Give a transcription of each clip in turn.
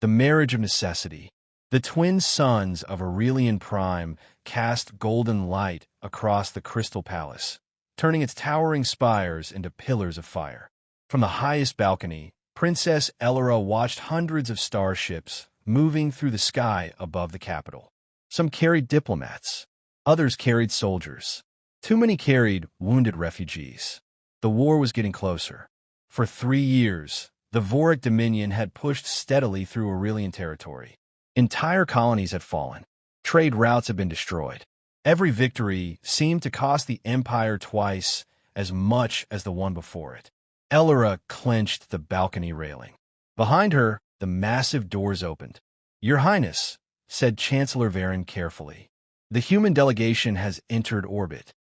The marriage of necessity. The twin sons of Aurelian Prime cast golden light across the crystal palace, turning its towering spires into pillars of fire. From the highest balcony, Princess Elyra watched hundreds of starships moving through the sky above the capital. Some carried diplomats. Others carried soldiers. Too many carried wounded refugees. The war was getting closer. For 3 years, the Vorak Dominion had pushed steadily through Aurelian territory. Entire colonies had fallen. Trade routes had been destroyed. Every victory seemed to cost the empire twice as much as the one before it. Elyra clenched the balcony railing. Behind her, the massive doors opened. "Your Highness," said Chancellor Varen carefully, "the human delegation has entered orbit."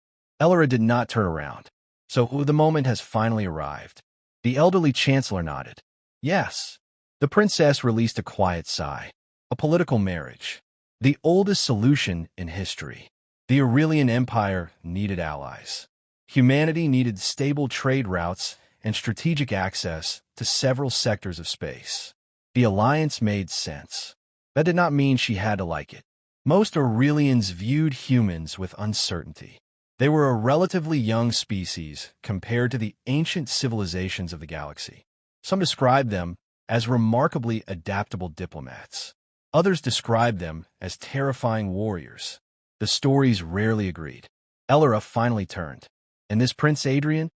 Elyra did not turn around. "So the moment has finally arrived." The elderly chancellor nodded. "Yes." The princess released a quiet sigh. A political marriage. The oldest solution in history. The Aurelian Empire needed allies. Humanity needed stable trade routes and strategic access to several sectors of space. The alliance made sense. That did not mean she had to like it. Most Aurelians viewed humans with uncertainty. They were a relatively young species compared to the ancient civilizations of the galaxy. Some described them as remarkably adaptable diplomats. Others described them as terrifying warriors. The stories rarely agreed. Elyra finally turned. "And this Prince Adrian?"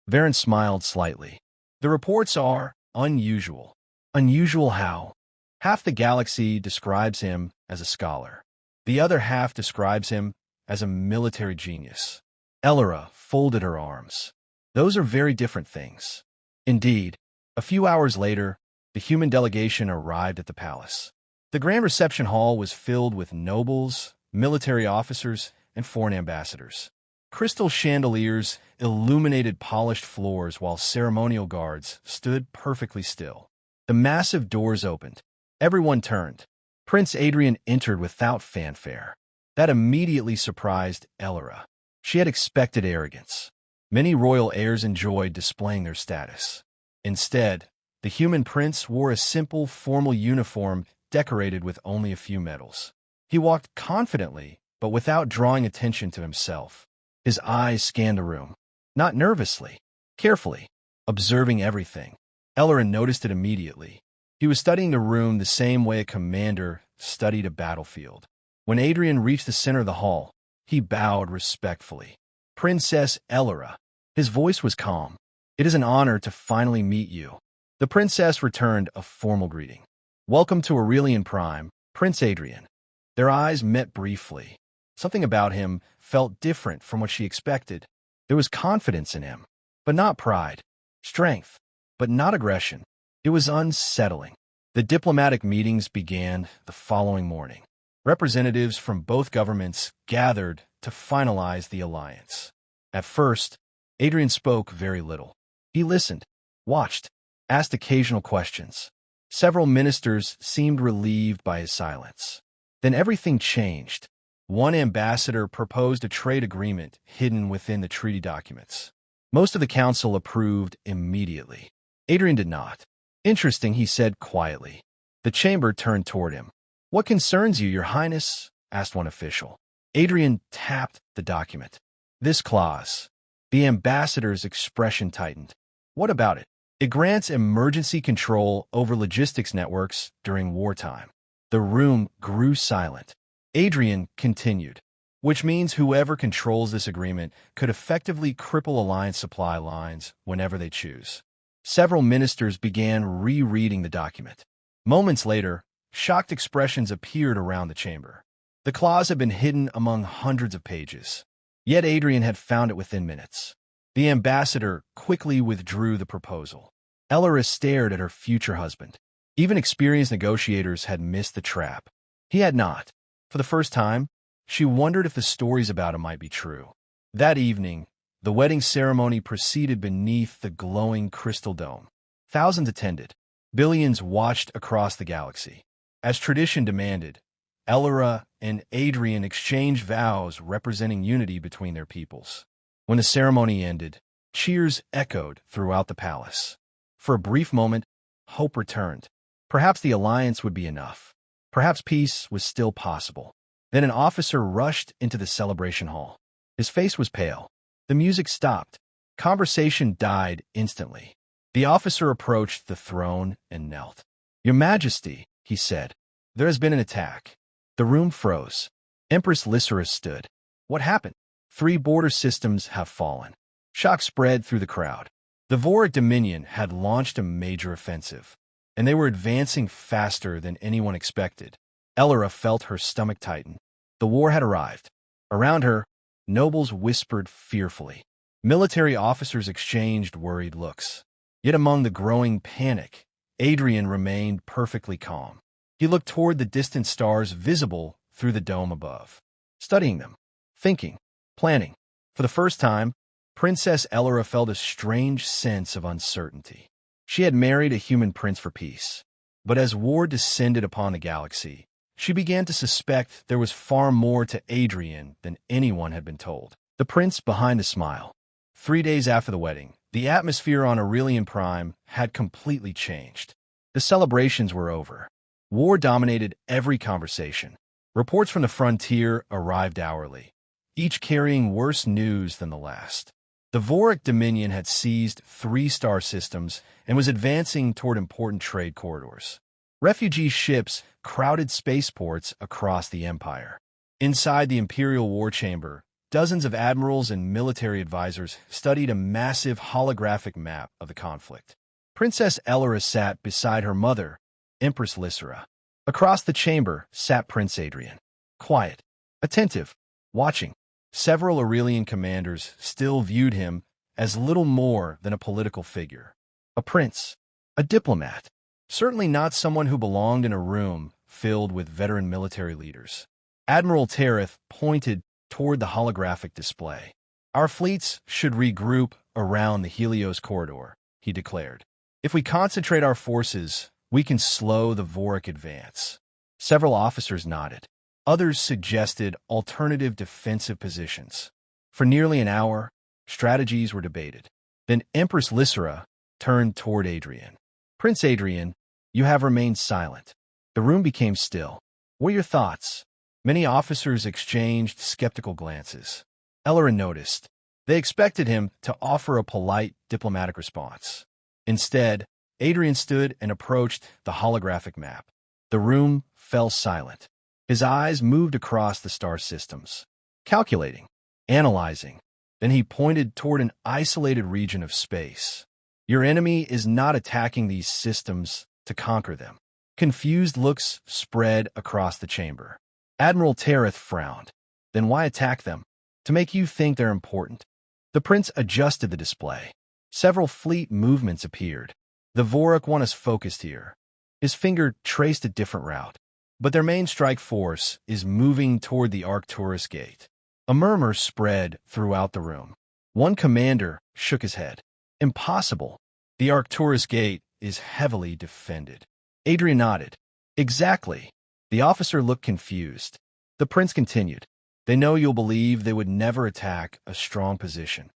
Varen smiled slightly. "The reports are unusual." "Unusual how?" "Half the galaxy describes him as a scholar. The other half describes him as a military genius." Elyra folded her arms. "Those are very different things." Indeed, a few hours later, the human delegation arrived at the palace. The grand reception hall was filled with nobles, military officers, and foreign ambassadors. Crystal chandeliers illuminated polished floors while ceremonial guards stood perfectly still. The massive doors opened. Everyone turned. Prince Adrian entered without fanfare. That immediately surprised Elyra. She had expected arrogance. Many royal heirs enjoyed displaying their status. Instead, the human prince wore a simple, formal uniform decorated with only a few medals. He walked confidently, but without drawing attention to himself. His eyes scanned the room, not nervously, carefully, observing everything. Elyra noticed it immediately. He was studying the room the same way a commander studied a battlefield. When Adrian reached the center of the hall, he bowed respectfully. "Princess Elyra." His voice was calm. "It is an honor to finally meet you." The princess returned a formal greeting. "Welcome to Aurelian Prime, Prince Adrian." Their eyes met briefly. Something about him felt different from what she expected. There was confidence in him, but not pride. Strength, but not aggression. It was unsettling. The diplomatic meetings began the following morning. Representatives from both governments gathered to finalize the alliance. At first, Adrian spoke very little. He listened, watched, asked occasional questions. Several ministers seemed relieved by his silence. Then everything changed. One ambassador proposed a trade agreement hidden within the treaty documents. Most of the council approved immediately. Adrian did not. "Interesting," he said quietly. The chamber turned toward him. "What concerns you, Your Highness?" asked one official. Adrian tapped the document. "This clause." The ambassador's expression tightened. "What about it?" "It grants emergency control over logistics networks during wartime." The room grew silent. Adrian continued. "Which means whoever controls this agreement could effectively cripple alliance supply lines whenever they choose." Several ministers began rereading the document. Moments later, shocked expressions appeared around the chamber. The clause had been hidden among hundreds of pages. Yet Adrian had found it within minutes. The ambassador quickly withdrew the proposal. Elyra stared at her future husband. Even experienced negotiators had missed the trap. He had not. For the first time, she wondered if the stories about him might be true. That evening, the wedding ceremony proceeded beneath the glowing crystal dome. Thousands attended. Billions watched across the galaxy. As tradition demanded, Elyra and Adrian exchanged vows representing unity between their peoples. When the ceremony ended, cheers echoed throughout the palace. For a brief moment, hope returned. Perhaps the alliance would be enough. Perhaps peace was still possible. Then an officer rushed into the celebration hall. His face was pale. The music stopped. Conversation died instantly. The officer approached the throne and knelt. "Your Majesty," he said, "there has been an attack." The room froze. Empress Elyra stood. "What happened?" "3 border systems have fallen." Shock spread through the crowd. The Vorak Dominion had launched a major offensive, and they were advancing faster than anyone expected. Elyra felt her stomach tighten. The war had arrived. Around her, nobles whispered fearfully. Military officers exchanged worried looks. Yet among the growing panic, Adrian remained perfectly calm. He looked toward the distant stars visible through the dome above, studying them, thinking, planning. For the first time, Princess Elyra felt a strange sense of uncertainty. She had married a human prince for peace. But as war descended upon the galaxy, she began to suspect there was far more to Adrian than anyone had been told. The prince behind the smile. 3 days after the wedding, the atmosphere on Aurelian Prime had completely changed. The celebrations were over. War dominated every conversation. Reports from the frontier arrived hourly, each carrying worse news than the last. The Vorak Dominion had seized 3 star systems and was advancing toward important trade corridors. Refugee ships crowded spaceports across the empire. Inside the Imperial War Chamber, dozens of admirals and military advisors studied a massive holographic map of the conflict. Princess Elyra sat beside her mother, Empress Elyra. Across the chamber sat Prince Adrian. Quiet, attentive, watching. Several Aurelian commanders still viewed him as little more than a political figure. A prince, a diplomat, certainly not someone who belonged in a room filled with veteran military leaders. Admiral Tereth pointed toward the holographic display. "Our fleets should regroup around the Helios corridor," he declared. "If we concentrate our forces, we can slow the Vorak advance." Several officers nodded. Others suggested alternative defensive positions. For nearly an hour, strategies were debated. Then Empress Elyra turned toward Adrian. "Prince Adrian, you have remained silent." The room became still. "What are your thoughts?" Many officers exchanged skeptical glances. Elyra noticed. They expected him to offer a polite, diplomatic response. Instead, Adrian stood and approached the holographic map. The room fell silent. His eyes moved across the star systems, calculating, analyzing. Then he pointed toward an isolated region of space. "Your enemy is not attacking these systems to conquer them." Confused looks spread across the chamber. Admiral Tereth frowned. "Then why attack them? To make you think they're important." The prince adjusted the display. Several fleet movements appeared. "The Vorak want us focused here." His finger traced a different route. "But their main strike force is moving toward the Arcturus Gate." A murmur spread throughout the room. One commander shook his head. "Impossible. The Arcturus Gate is heavily defended." Adrian nodded. "Exactly." The officer looked confused. The prince continued. "They know you'll believe they would never attack a strong position."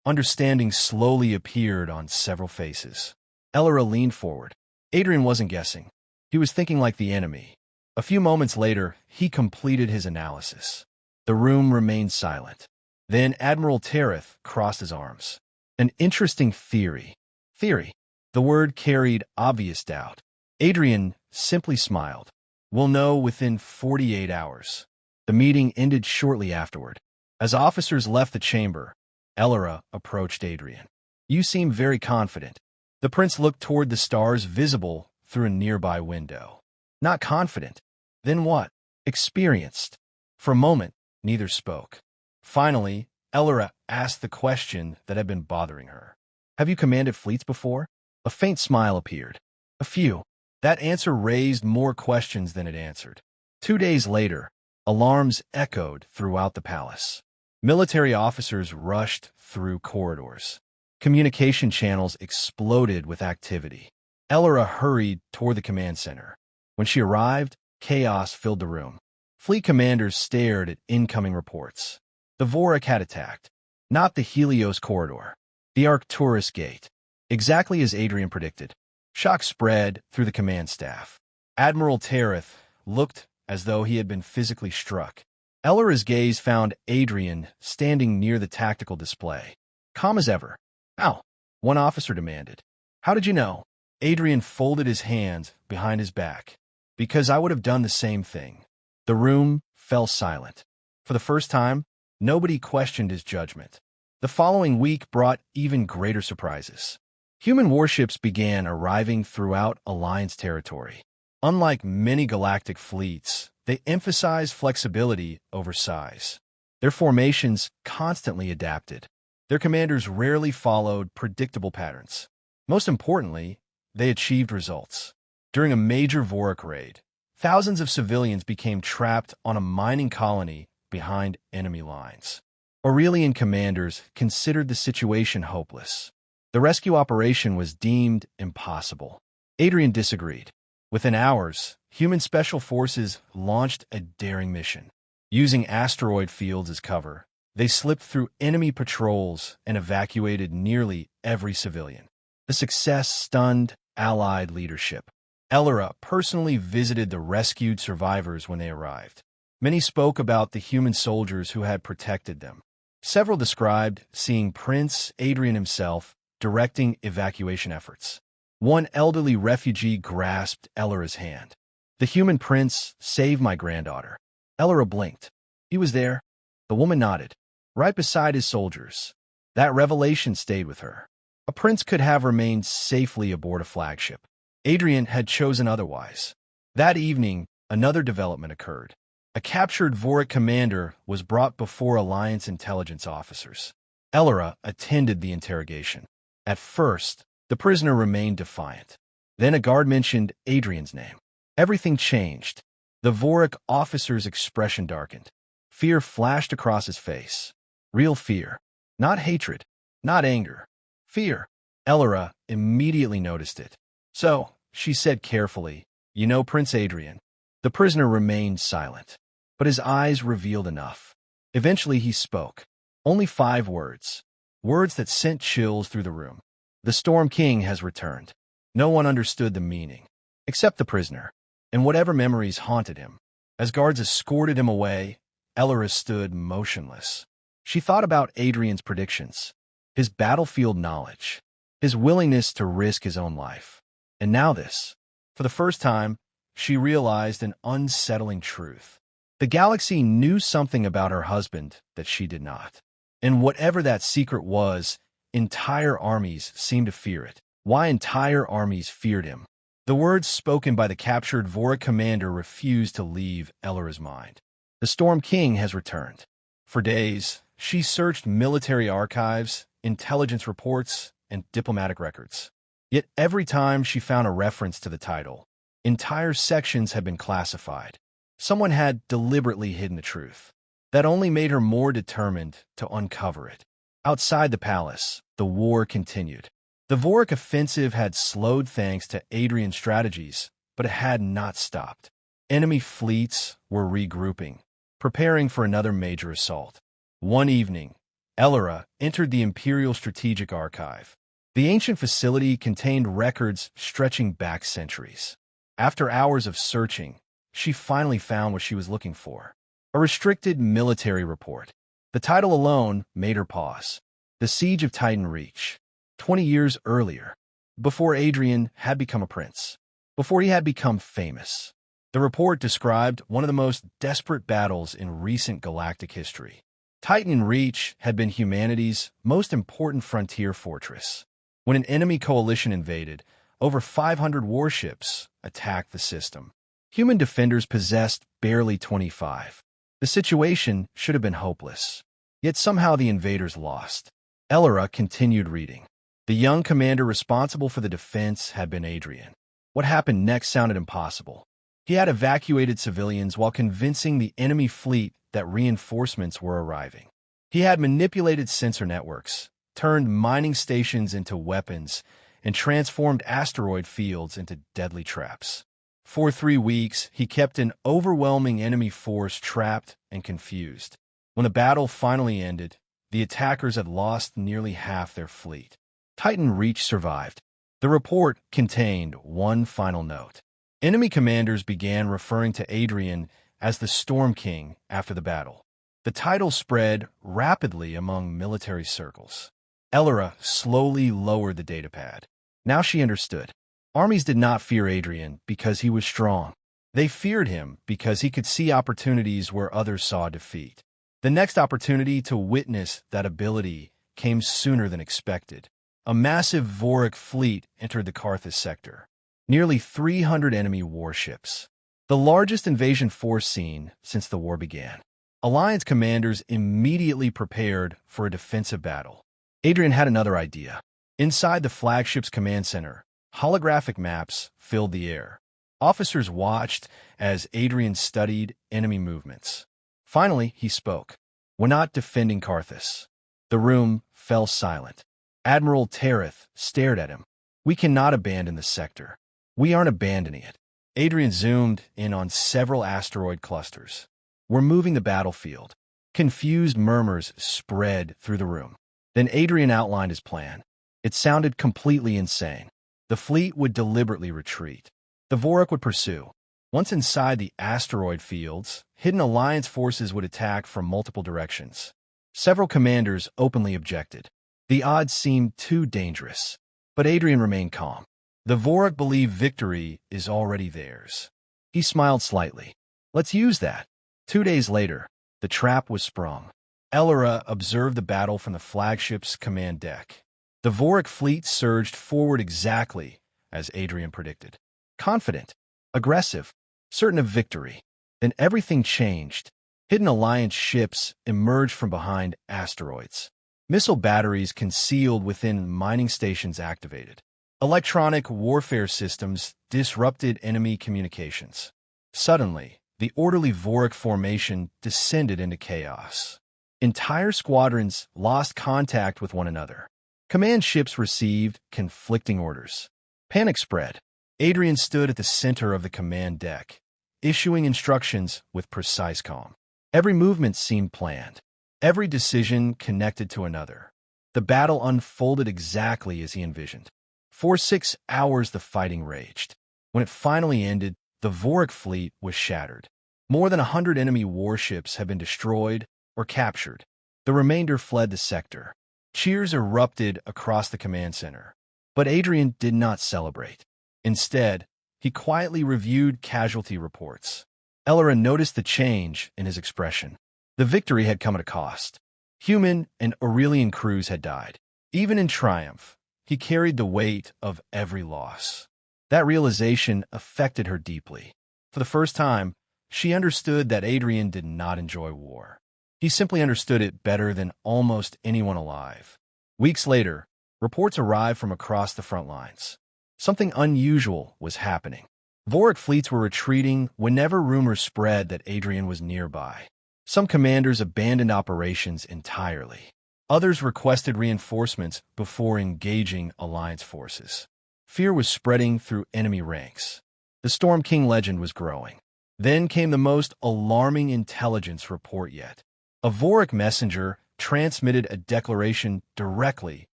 Understanding slowly appeared on several faces. Elyra leaned forward. Adrian wasn't guessing. He was thinking like the enemy. A few moments later, he completed his analysis. The room remained silent. Then Admiral Tereth crossed his arms. "An interesting theory." Theory. The word carried obvious doubt. Adrian simply smiled. "We'll know within 48 hours. The meeting ended shortly afterward. As officers left the chamber, Elyra approached Adrian. "You seem very confident." The prince looked toward the stars visible through a nearby window. "Not confident." "Then what?" "Experienced." For a moment, neither spoke. Finally, Elyra asked the question that had been bothering her. "Have you commanded fleets before?" A faint smile appeared. "A few." That answer raised more questions than it answered. 2 days later, alarms echoed throughout the palace. Military officers rushed through corridors. Communication channels exploded with activity. Elyra hurried toward the command center. When she arrived, chaos filled the room. Fleet commanders stared at incoming reports. The Vorak had attacked. Not the Helios corridor. The Arcturus Gate. Exactly as Adrian predicted. Shock spread through the command staff. Admiral Tereth looked as though he had been physically struck. Elyra's gaze found Adrian standing near the tactical display. Calm as ever. "Ow," one officer demanded. "How did you know?" Adrian folded his hands behind his back. "Because I would have done the same thing." The room fell silent. For the first time, nobody questioned his judgment. The following week brought even greater surprises. Human warships began arriving throughout Alliance territory. Unlike many galactic fleets, they emphasized flexibility over size. Their formations constantly adapted. Their commanders rarely followed predictable patterns. Most importantly, they achieved results. During a major Vorak raid, thousands of civilians became trapped on a mining colony behind enemy lines. Aurelian commanders considered the situation hopeless. The rescue operation was deemed impossible. Adrian disagreed. Within hours, human special forces launched a daring mission. Using asteroid fields as cover, they slipped through enemy patrols and evacuated nearly every civilian. The success stunned Allied leadership. Elyra personally visited the rescued survivors when they arrived. Many spoke about the human soldiers who had protected them. Several described seeing Prince Adrian himself directing evacuation efforts. One elderly refugee grasped Elyra's hand. "The human prince saved my granddaughter." Elyra blinked. "He was there?" The woman nodded. "Right beside his soldiers." That revelation stayed with her. A prince could have remained safely aboard a flagship. Adrian had chosen otherwise. That evening, another development occurred. A captured Vorak commander was brought before Alliance intelligence officers. Elyra attended the interrogation. At first, the prisoner remained defiant. Then a guard mentioned Adrian's name. Everything changed. The Vorak officer's expression darkened. Fear flashed across his face. Real fear. Not hatred. Not anger. Fear. Elyra immediately noticed it. "So," she said carefully, "you know Prince Adrian." The prisoner remained silent, but his eyes revealed enough. Eventually he spoke. Only 5 words. Words that sent chills through the room. "The Storm King has returned." No one understood the meaning, except the prisoner, and whatever memories haunted him. As guards escorted him away, Elyra stood motionless. She thought about Adrian's predictions, his battlefield knowledge, his willingness to risk his own life. And now this. For the first time, she realized an unsettling truth. The galaxy knew something about her husband that she did not. And whatever that secret was, entire armies seemed to fear it. Why entire armies feared him? The words spoken by the captured Vorak commander refused to leave Elyra's mind. The Storm King has returned. For days, she searched military archives, intelligence reports, and diplomatic records. Yet every time she found a reference to the title, entire sections had been classified. Someone had deliberately hidden the truth. That only made her more determined to uncover it. Outside the palace, the war continued. The Vorak offensive had slowed thanks to Adrian's strategies, but it had not stopped. Enemy fleets were regrouping, preparing for another major assault. One evening, Elyra entered the Imperial Strategic Archive. The ancient facility contained records stretching back centuries. After hours of searching, she finally found what she was looking for. A restricted military report. The title alone made her pause. The Siege of Titan Reach. 20 years earlier, before Adrian had become a prince, before he had become famous. The report described one of the most desperate battles in recent galactic history. Titan Reach had been humanity's most important frontier fortress. When an enemy coalition invaded, over 500 warships attacked the system. Human defenders possessed barely 25. The situation should have been hopeless. Yet somehow the invaders lost. Elyra continued reading. The young commander responsible for the defense had been Adrian. What happened next sounded impossible. He had evacuated civilians while convincing the enemy fleet that reinforcements were arriving. He had manipulated sensor networks, turned mining stations into weapons, and transformed asteroid fields into deadly traps. For 3 weeks, he kept an overwhelming enemy force trapped and confused. When the battle finally ended, the attackers had lost nearly half their fleet. Titan Reach survived. The report contained one final note. Enemy commanders began referring to Adrian as the Storm King after the battle. The title spread rapidly among military circles. Elyra slowly lowered the datapad. Now she understood. Armies did not fear Adrian because he was strong. They feared him because he could see opportunities where others saw defeat. The next opportunity to witness that ability came sooner than expected. A massive Vorak fleet entered the Karthus sector. Nearly 300 enemy warships. The largest invasion force seen since the war began. Alliance commanders immediately prepared for a defensive battle. Adrian had another idea. Inside the flagship's command center, holographic maps filled the air. Officers watched as Adrian studied enemy movements. Finally, he spoke. "We're not defending Karthus." The room fell silent. Admiral Tereth stared at him. "We cannot abandon the sector. We aren't abandoning it." Adrian zoomed in on several asteroid clusters. "We're moving the battlefield." Confused murmurs spread through the room. Then Adrian outlined his plan. It sounded completely insane. The fleet would deliberately retreat. The Vorak would pursue. Once inside the asteroid fields, hidden Alliance forces would attack from multiple directions. Several commanders openly objected. The odds seemed too dangerous. But Adrian remained calm. The Vorak believe victory is already theirs. He smiled slightly. "Let's use that." 2 days later, the trap was sprung. Elyra observed the battle from the flagship's command deck. The Vorak fleet surged forward exactly as Adrian predicted. Confident, aggressive, certain of victory. Then everything changed. Hidden Alliance ships emerged from behind asteroids. Missile batteries concealed within mining stations activated. Electronic warfare systems disrupted enemy communications. Suddenly, the orderly Vorak formation descended into chaos. Entire squadrons lost contact with one another. Command ships received conflicting orders. Panic spread. Adrian stood at the center of the command deck, issuing instructions with precise calm. Every movement seemed planned. Every decision connected to another. The battle unfolded exactly as he envisioned. For 6 hours the fighting raged. When it finally ended, the Vorak fleet was shattered. More than 100 enemy warships had been destroyed or captured. The remainder fled the sector. Cheers erupted across the command center. But Adrian did not celebrate. Instead, he quietly reviewed casualty reports. Elyra noticed the change in his expression. The victory had come at a cost. Human and Aurelian crews had died. Even in triumph, he carried the weight of every loss. That realization affected her deeply. For the first time, she understood that Adrian did not enjoy war. He simply understood it better than almost anyone alive. Weeks later, reports arrived from across the front lines. Something unusual was happening. Vorak fleets were retreating whenever rumors spread that Adrian was nearby. Some commanders abandoned operations entirely. Others requested reinforcements before engaging Alliance forces. Fear was spreading through enemy ranks. The Storm King legend was growing. Then came the most alarming intelligence report yet. A Vorak messenger transmitted a declaration directly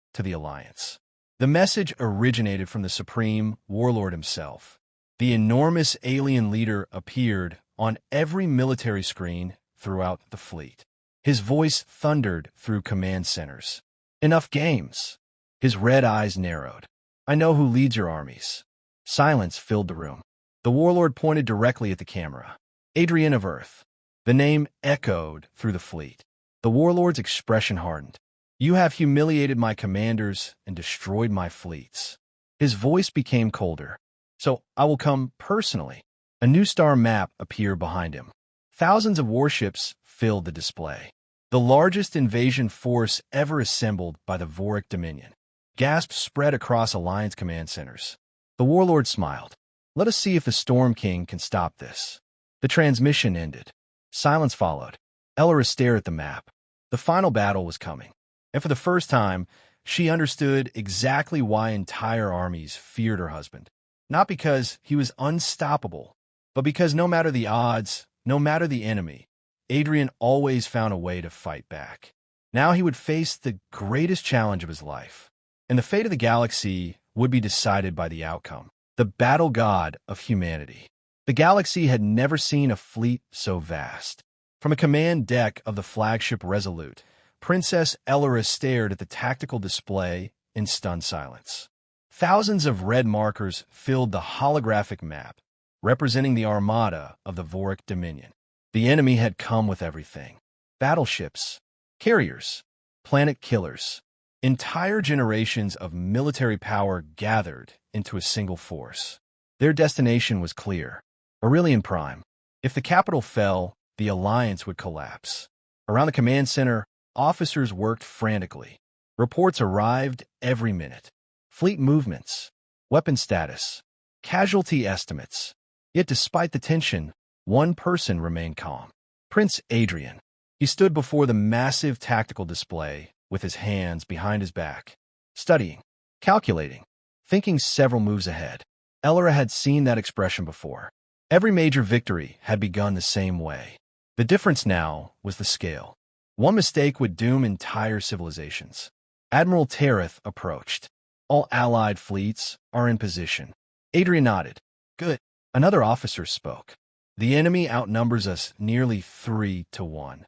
to the Alliance. The message originated from the Supreme Warlord himself. The enormous alien leader appeared on every military screen throughout the fleet. His voice thundered through command centers. "Enough games." His red eyes narrowed. "I know who leads your armies." Silence filled the room. The warlord pointed directly at the camera. Adrian of Earth. The name echoed through the fleet. The warlord's expression hardened. "You have humiliated my commanders and destroyed my fleets." His voice became colder. "So I will come personally." A new star map appeared behind him. Thousands of warships filled the display. The largest invasion force ever assembled by the Vorak Dominion. Gasps spread across Alliance command centers. The warlord smiled. "Let us see if the Storm King can stop this." The transmission ended. Silence followed. Elyra stared at the map. The final battle was coming. And for the first time, she understood exactly why entire armies feared her husband. Not because he was unstoppable, but because no matter the odds, no matter the enemy, Adrian always found a way to fight back. Now he would face the greatest challenge of his life. And the fate of the galaxy would be decided by the outcome. The battle god of humanity. The galaxy had never seen a fleet so vast. From a command deck of the flagship Resolute, Princess Elyra stared at the tactical display in stunned silence. Thousands of red markers filled the holographic map, representing the armada of the Vorak Dominion. The enemy had come with everything. Battleships, carriers, planet killers. Entire generations of military power gathered into a single force. Their destination was clear. Aurelian Prime. If the capital fell, the alliance would collapse. Around the command center, officers worked frantically. Reports arrived every minute. Fleet movements, weapon status, casualty estimates. Yet despite the tension, one person remained calm. Prince Adrian. He stood before the massive tactical display, with his hands behind his back, studying, calculating, thinking several moves ahead. Elyra had seen that expression before. Every major victory had begun the same way. The difference now was the scale. One mistake would doom entire civilizations. Admiral Tereth approached. All allied fleets are in position. Adrian nodded. Good. Another officer spoke. The enemy outnumbers us nearly 3-1.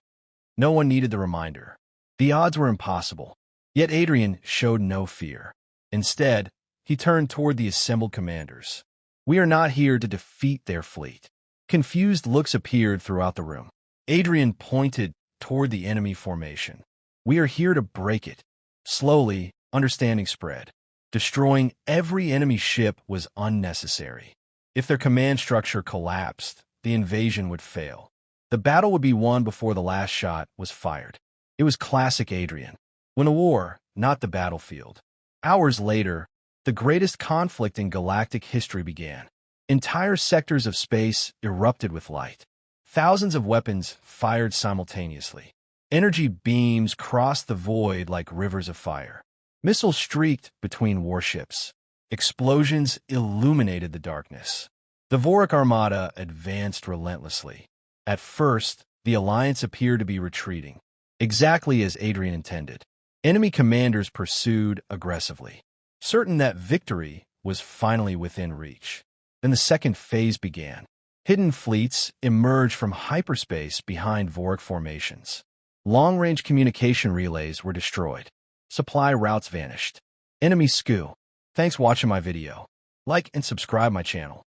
No one needed the reminder. The odds were impossible. Yet Adrian showed no fear. Instead, he turned toward the assembled commanders. We are not here to defeat their fleet. Confused looks appeared throughout the room. Adrian pointed toward the enemy formation. We are here to break it. Slowly, understanding spread. Destroying every enemy ship was unnecessary. If their command structure collapsed, the invasion would fail. The battle would be won before the last shot was fired. It was classic Adrian. Win a war, not the battlefield. Hours later, the greatest conflict in galactic history began. Entire sectors of space erupted with light. Thousands of weapons fired simultaneously. Energy beams crossed the void like rivers of fire. Missiles streaked between warships. Explosions illuminated the darkness. The Vorak Armada advanced relentlessly. At first, the alliance appeared to be retreating, exactly as Adrian intended. Enemy commanders pursued aggressively, certain that victory was finally within reach. Then the second phase began. Hidden fleets emerged from hyperspace behind Vorak formations. Long-range communication relays were destroyed. Supply routes vanished. Enemy SKU. Thanks for watching my video. Like and subscribe my channel.